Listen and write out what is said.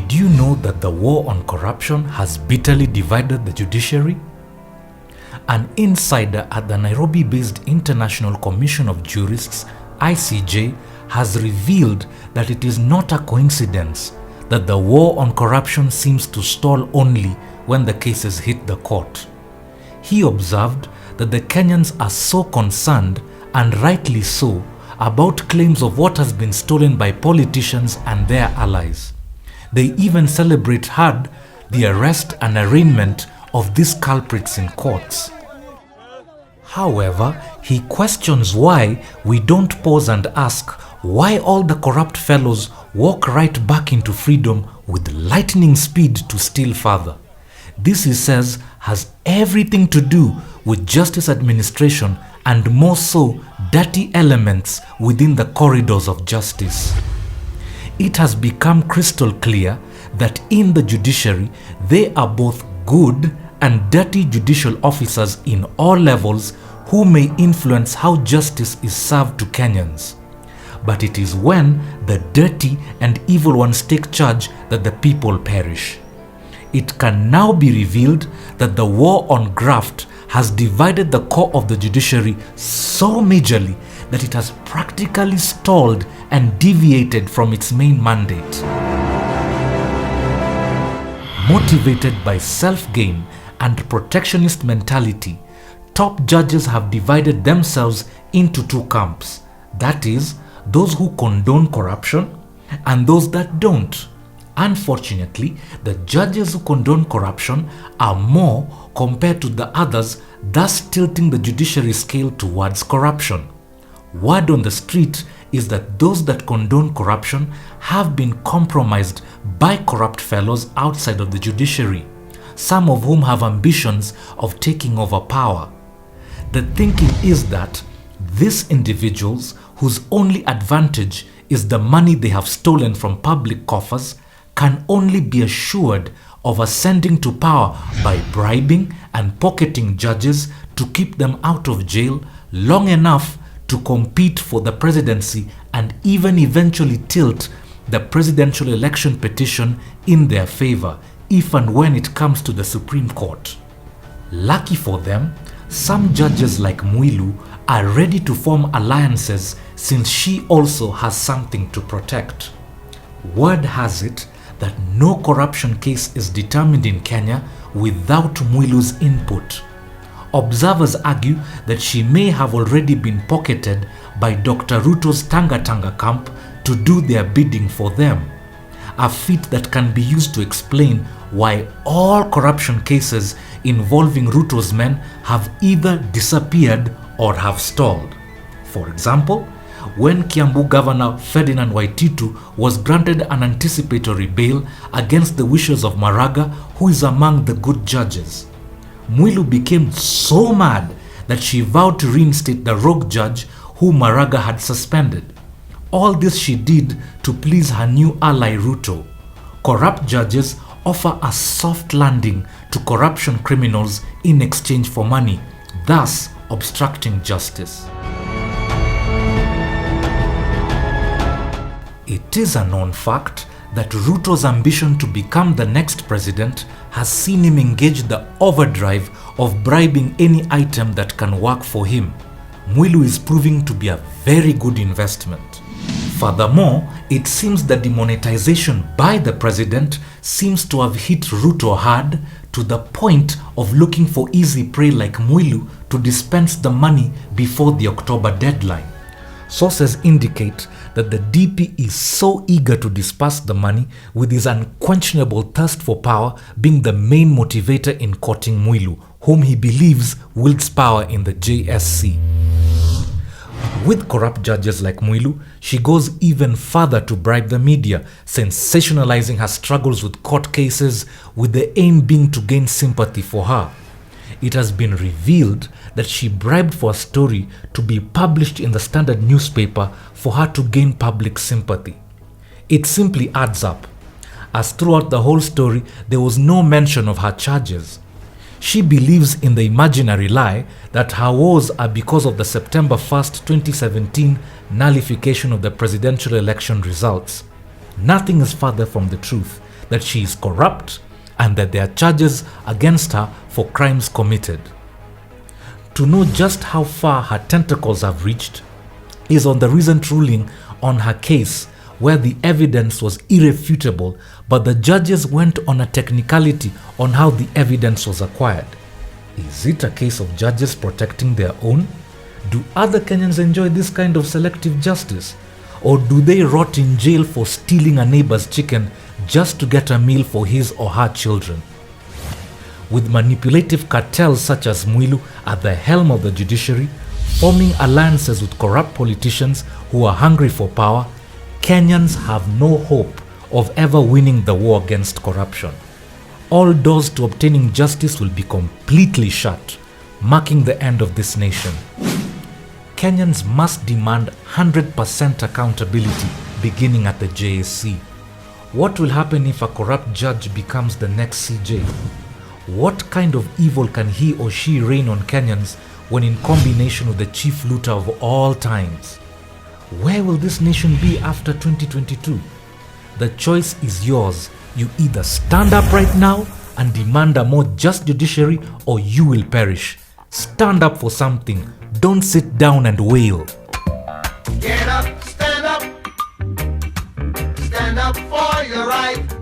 Did you know that the war on corruption has bitterly divided the judiciary? An insider at the Nairobi-based International Commission of Jurists, ICJ, has revealed that it is not a coincidence that the war on corruption seems to stall only when the cases hit the court. He observed that the Kenyans are so concerned, and rightly so, about claims of what has been stolen by politicians and their allies. They even celebrate hard the arrest and arraignment of these culprits in courts. However, he questions why we don't pause and ask why all the corrupt fellows walk right back into freedom with lightning speed to steal further. This, he says, has everything to do with justice administration and more so dirty elements within the corridors of justice. It has become crystal clear that in the judiciary, they are both good and dirty judicial officers in all levels who may influence how justice is served to Kenyans. But it is when the dirty and evil ones take charge that the people perish. It can now be revealed that the war on graft has divided the core of the judiciary so majorly that it has practically stalled and deviated from its main mandate. Motivated by self-gain and protectionist mentality, top judges have divided themselves into two camps, that is, those who condone corruption and those that don't. Unfortunately, the judges who condone corruption are more compared to the others, thus tilting the judiciary scale towards corruption. Word on the street is that those that condone corruption have been compromised by corrupt fellows outside of the judiciary, some of whom have ambitions of taking over power. The thinking is that these individuals, whose only advantage is the money they have stolen from public coffers, can only be assured of ascending to power by bribing and pocketing judges to keep them out of jail long enough to compete for the presidency and even eventually tilt the presidential election petition in their favor if and when it comes to the Supreme Court. Lucky for them, some judges like Mwilu are ready to form alliances since she also has something to protect. Word has it that no corruption case is determined in Kenya without Mwilu's input. Observers argue that she may have already been pocketed by Dr. Ruto's Tanga Tanga camp to do their bidding for them, a feat that can be used to explain why all corruption cases involving Ruto's men have either disappeared or have stalled. For example, when Kiambu Governor Ferdinand Waititu was granted an anticipatory bail against the wishes of Maraga, who is among the good judges, Mwilu became so mad that she vowed to reinstate the rogue judge who Maraga had suspended. All this she did to please her new ally Ruto. Corrupt judges offer a soft landing to corruption criminals in exchange for money, thus obstructing justice. It is a known fact that Ruto's ambition to become the next president has seen him engage the overdrive of bribing any item that can work for him. Mwilu is proving to be a very good investment. Furthermore, it seems that demonetization by the president seems to have hit Ruto hard to the point of looking for easy prey like Mwilu to dispense the money before the October deadline. Sources indicate that the DP is so eager to disperse the money, with his unquenchable thirst for power being the main motivator in courting Mwilu, whom he believes wields power in the JSC. With corrupt judges like Mwilu, she goes even further to bribe the media, sensationalizing her struggles with court cases with the aim being to gain sympathy for her. It has been revealed that she bribed for a story to be published in the Standard newspaper for her to gain public sympathy. It simply adds up, as throughout the whole story there was no mention of her charges. She believes in the imaginary lie that her woes are because of the September 1st, 2017 nullification of the presidential election results. Nothing is further from the truth that she is corrupt and that there are charges against her for crimes committed. To know just how far her tentacles have reached is on the recent ruling on her case, where the evidence was irrefutable, but the judges went on a technicality on how the evidence was acquired. Is it a case of judges protecting their own? Do other Kenyans enjoy this kind of selective justice? Or do they rot in jail for stealing a neighbor's chicken just to get a meal for his or her children? With manipulative cartels such as Mwilu at the helm of the judiciary, forming alliances with corrupt politicians who are hungry for power, Kenyans have no hope of ever winning the war against corruption. All doors to obtaining justice will be completely shut, marking the end of this nation. Kenyans must demand 100% accountability beginning at the JSC. What will happen if a corrupt judge becomes the next CJ? What kind of evil can he or she rain on Kenyans when in combination with the chief looter of all times? Where will this nation be after 2022? The choice is yours. You either stand up right now and demand a more just judiciary, or you will perish. Stand up for something. Don't sit down and wail. Get up, stand up for your right.